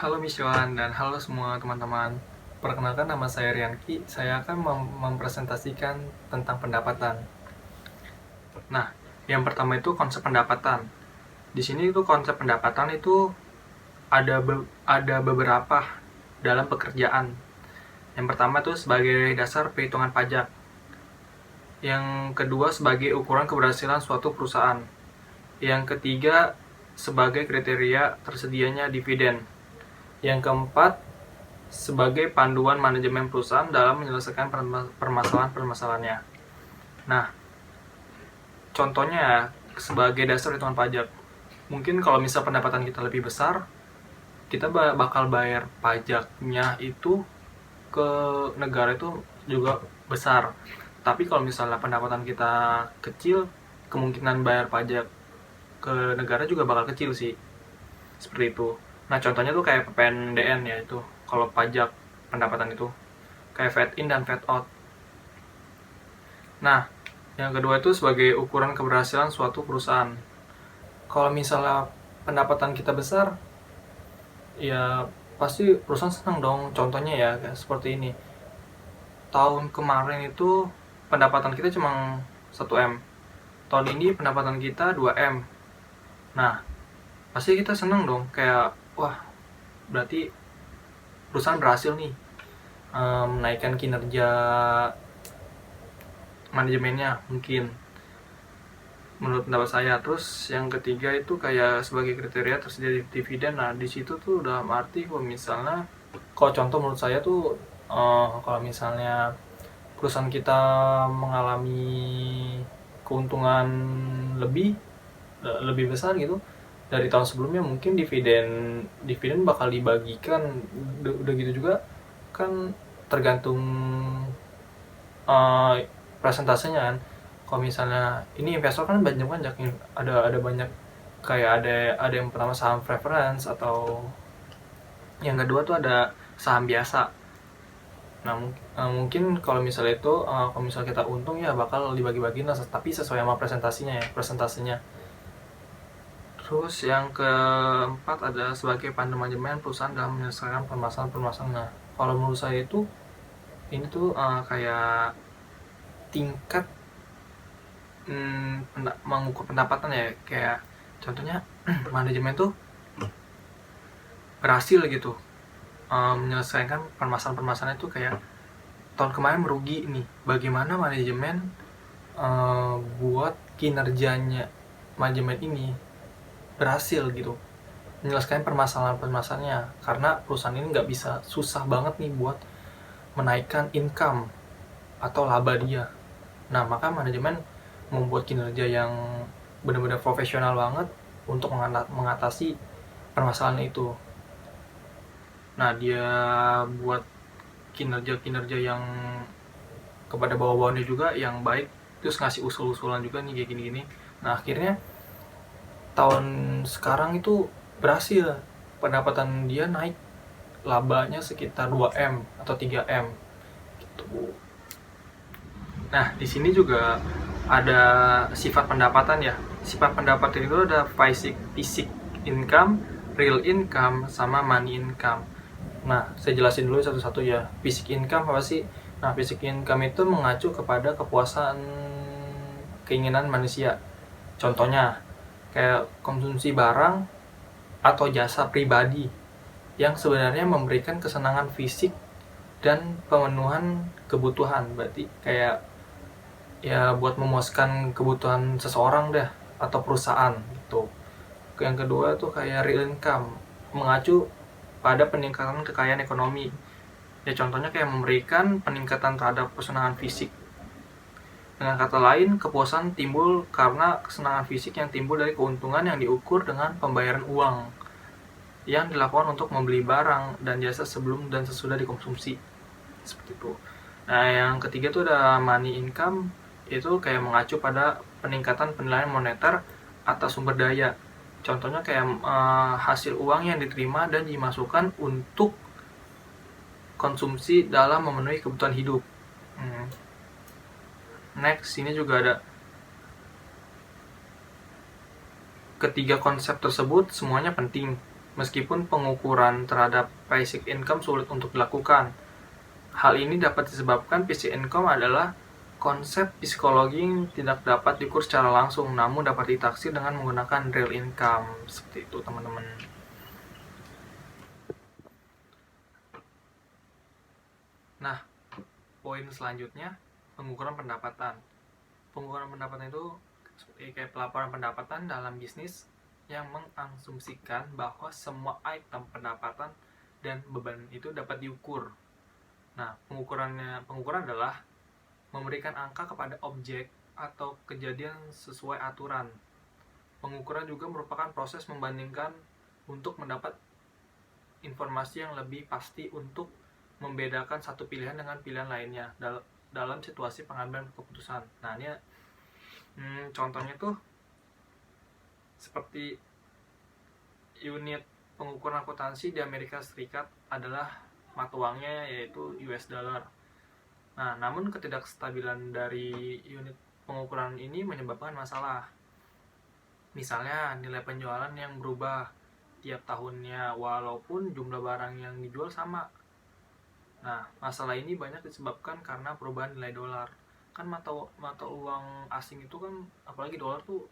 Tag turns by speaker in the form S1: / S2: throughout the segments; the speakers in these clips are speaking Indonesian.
S1: Halo Miswan dan halo semua teman-teman. Perkenalkan nama saya Rianki. Saya akan mempresentasikan tentang pendapatan. Nah, yang pertama itu konsep pendapatan. Di sini itu konsep pendapatan itu ada beberapa dalam pekerjaan. Yang pertama itu sebagai dasar perhitungan pajak. Yang kedua sebagai ukuran keberhasilan suatu perusahaan. Yang ketiga sebagai kriteria tersedianya dividen. Yang keempat sebagai panduan manajemen perusahaan dalam menyelesaikan permasalahan-permasalahannya. Nah, contohnya sebagai dasar hitungan pajak. Mungkin kalau misal pendapatan kita lebih besar, kita bakal bayar pajaknya itu ke negara itu juga besar. Tapi kalau misalnya pendapatan kita kecil, kemungkinan bayar pajak ke negara juga bakal kecil sih. Seperti itu. Nah, contohnya tuh kayak PPNDN ya itu. Kalau pajak pendapatan itu kayak fat in dan fat out. Nah, yang kedua itu sebagai ukuran keberhasilan suatu perusahaan. Kalau misalnya pendapatan kita besar, ya pasti perusahaan senang dong. Contohnya ya kayak seperti ini. Tahun kemarin itu pendapatan kita cuma 1 M. Tahun ini pendapatan kita 2 M. Nah, pasti kita senang dong. Kayak, wah, berarti perusahaan berhasil nih menaikkan kinerja manajemennya mungkin menurut pendapat saya. Terus yang ketiga itu kayak sebagai kriteria tersedia dividen. Nah, di situ tuh udah arti kalau misalnya, kalau contoh menurut saya tuh kalau misalnya perusahaan kita mengalami keuntungan lebih lebih besar gitu dari tahun sebelumnya, mungkin dividen dividen bakal dibagikan. Udah gitu juga kan tergantung uh, presentasenya kan. Kalau misalnya ini investor kan banyak banyak, ada banyak, kayak ada yang pertama saham preference, atau yang kedua tuh ada saham biasa. Nah, mungkin kalau misalnya itu kalau misalnya kita untung ya bakal dibagi-bagiin lah, tapi sesuai sama presentasinya. Terus yang keempat ada sebagai pandu manajemen perusahaan dalam menyelesaikan permasalahan-permasalahan. Nah, kalau menurut saya itu ini tuh kayak tingkat mengukur pendapatan ya. Kayak contohnya manajemen tuh berhasil gitu menyelesaikan permasalahan-permasalahan itu. Kayak tahun kemarin merugi nih, bagaimana manajemen buat kinerjanya manajemen ini berhasil gitu menyelesaikan permasalahan-permasalahannya, karena perusahaan ini nggak bisa, susah banget nih buat menaikkan income atau laba dia. Nah, maka manajemen membuat kinerja yang benar-benar profesional banget untuk mengatasi permasalahan itu. Nah, dia buat kinerja-kinerja yang kepada bawah-bawahnya juga yang baik, terus ngasih usul-usulan juga nih kayak gini-gini. Nah, akhirnya tahun sekarang itu berhasil, pendapatan dia naik, labanya sekitar 2 M atau 3 M gitu. Nah, di sini juga ada sifat pendapatan ya. Sifat pendapatan itu ada basic income, real income, sama money income. Nah, saya jelasin dulu satu-satu ya. Basic income apa sih? Nah, basic income itu mengacu kepada kepuasan keinginan manusia. Contohnya, kayak konsumsi barang atau jasa pribadi yang sebenarnya memberikan kesenangan fisik dan pemenuhan kebutuhan. Berarti kayak ya buat memuaskan kebutuhan seseorang deh atau perusahaan gitu. Yang kedua tuh kayak real income, mengacu pada peningkatan kekayaan ekonomi. Ya contohnya kayak memberikan peningkatan terhadap kesenangan fisik. Dengan kata lain, kepuasan timbul karena kesenangan fisik yang timbul dari keuntungan yang diukur dengan pembayaran uang yang dilakukan untuk membeli barang dan jasa sebelum dan sesudah dikonsumsi. Seperti itu. Nah, yang ketiga tuh ada money income, itu kayak mengacu pada peningkatan penilaian moneter atas sumber daya. Contohnya kayak hasil uang yang diterima dan dimasukkan untuk konsumsi dalam memenuhi kebutuhan hidup. Next, ini juga ada ketiga konsep tersebut semuanya penting. meskipun pengukuran terhadap basic income sulit untuk dilakukan. Hal ini dapat disebabkan basic income adalah konsep psikologi yang tidak dapat diukur secara langsung, namun dapat ditaksir dengan menggunakan real income. Seperti itu, teman-teman. Nah, poin selanjutnya, pengukuran pendapatan. Pengukuran pendapatan itu kayak pelaporan pendapatan dalam bisnis yang mengasumsikan bahwa semua item pendapatan dan beban itu dapat diukur. Nah, pengukuran adalah memberikan angka kepada objek atau kejadian sesuai aturan. Pengukuran juga merupakan proses membandingkan untuk mendapat informasi yang lebih pasti untuk membedakan satu pilihan dengan pilihan lainnya dalam situasi pengambilan keputusan. Nah, ini contohnya tuh seperti unit pengukuran akuntansi di Amerika Serikat adalah mata uangnya yaitu US dollar. Nah, namun ketidakstabilan dari unit pengukuran ini menyebabkan masalah. Misalnya nilai penjualan yang berubah tiap tahunnya walaupun jumlah barang yang dijual sama. Nah, masalah ini banyak disebabkan karena perubahan nilai dolar. Kan mata uang asing itu kan, apalagi dolar tuh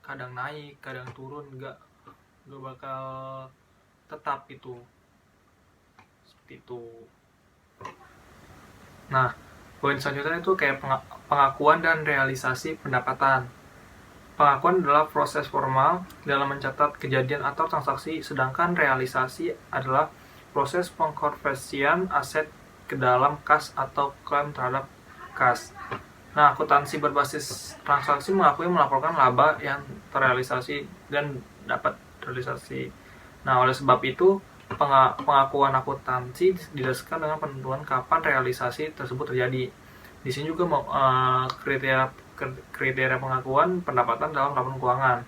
S1: kadang naik, kadang turun, gak bakal tetap itu. Seperti itu. Nah, poin selanjutnya itu kayak pengakuan dan realisasi pendapatan. Pengakuan adalah proses formal dalam mencatat kejadian atau transaksi, sedangkan realisasi adalah proses pengkonversian aset ke dalam kas atau klaim terhadap kas. Nah, akuntansi berbasis transaksi mengakui melaporkan laba yang terrealisasi dan dapat realisasi. Nah, oleh sebab itu, pengakuan akuntansi didasarkan dengan penentuan kapan realisasi tersebut terjadi. Di sini juga kriteria pengakuan pendapatan dalam laporan keuangan.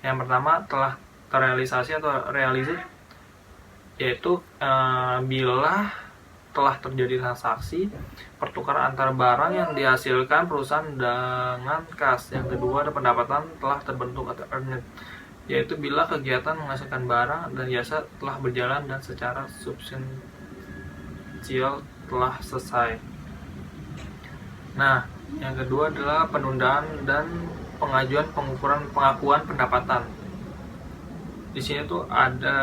S1: Yang pertama, telah terrealisasi atau realisasi, yaitu bila telah terjadi transaksi pertukaran antar barang yang dihasilkan perusahaan dengan kas. Yang kedua, ada pendapatan telah terbentuk atau earned, yaitu bila kegiatan menghasilkan barang dan jasa telah berjalan dan secara substansial telah selesai. Nah, yang kedua adalah penundaan dan pengajuan pengakuan pendapatan. Di sini tuh ada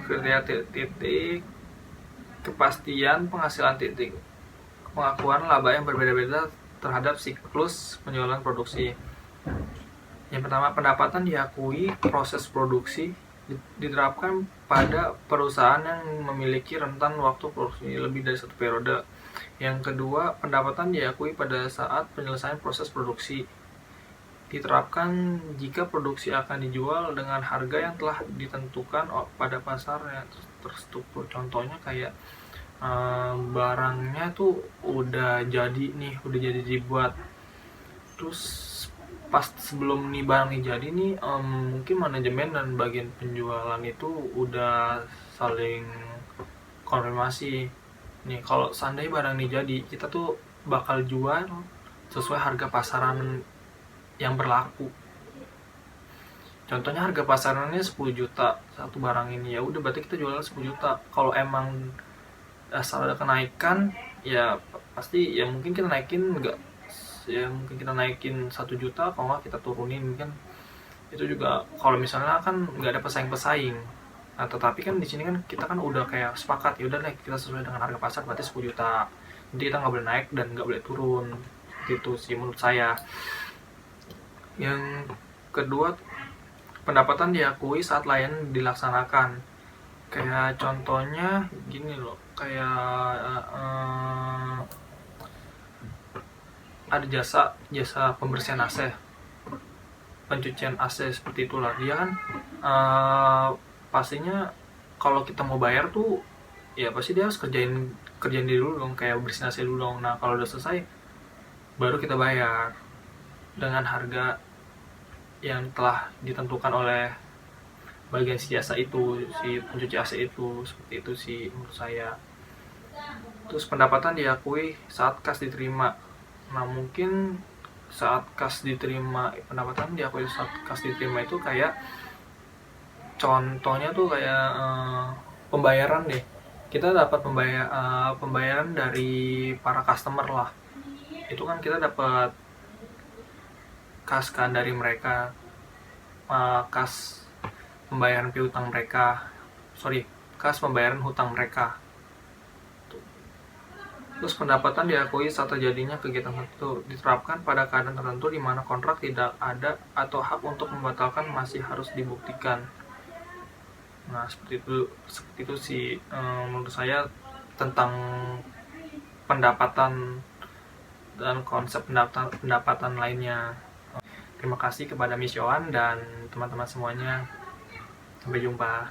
S1: kriteria titik, kepastian penghasilan titik, pengakuan laba yang berbeda-beda terhadap siklus penjualan produksi. Yang pertama, pendapatan diakui proses produksi diterapkan pada perusahaan yang memiliki rentan waktu produksi lebih dari satu periode. Yang kedua, pendapatan diakui pada saat penyelesaian proses produksi. Diterapkan jika produksi akan dijual dengan harga yang telah ditentukan pada pasar yang terstruktur. Contohnya kayak barangnya tuh udah jadi dibuat, terus pas sebelum nih barang nih jadi nih, mungkin manajemen dan bagian penjualan itu udah saling konfirmasi nih, kalau seandainya barang nih jadi, kita tuh bakal jual sesuai harga pasaran yang berlaku. Contohnya harga pasarannya 10 juta satu barang ini, ya udah berarti kita jual 10 juta. Kalau emang asal ada kenaikan, ya pasti ya mungkin kita naikin mungkin kita naikin 1 juta, kalau nggak kita turunin. Mungkin itu juga kalau misalnya kan nggak ada pesaing. Nah, tetapi kan di sini kan kita kan udah kayak sepakat, ya udah naik kita sesuai dengan harga pasar, berarti 10 juta. Jadi kita nggak boleh naik dan nggak boleh turun. Gitu sih menurut saya. Yang kedua, pendapatan diakui saat layanan dilaksanakan. Kayak contohnya gini loh, kayak ada jasa pembersihan AC, pencucian AC, seperti itulah. Dia kan pastinya kalau kita mau bayar tuh ya pasti dia harus kerjain dulu dong, kayak bersihin AC dulu dong. Nah, kalau udah selesai baru kita bayar dengan harga yang telah ditentukan oleh bagian si jasa itu, si pencuci AC itu. Seperti itu sih menurut saya. Terus pendapatan diakui saat kas diterima. Nah, mungkin saat kas diterima, pendapatan diakui saat kas diterima itu kayak Contohnya tuh kayak pembayaran deh. Kita dapat pembayaran dari para customer lah. Itu kan kita dapat kas kan dari mereka, kas pembayaran piutang mereka. Kas pembayaran hutang mereka. Terus pendapatan diakui saat terjadinya kegiatan tertentu diterapkan pada keadaan tertentu di mana kontrak tidak ada atau hak untuk membatalkan masih harus dibuktikan. Nah, seperti itu sih menurut saya tentang pendapatan dan konsep pendapatan lainnya. Terima kasih kepada Miss Yohan dan teman-teman semuanya. Sampai jumpa.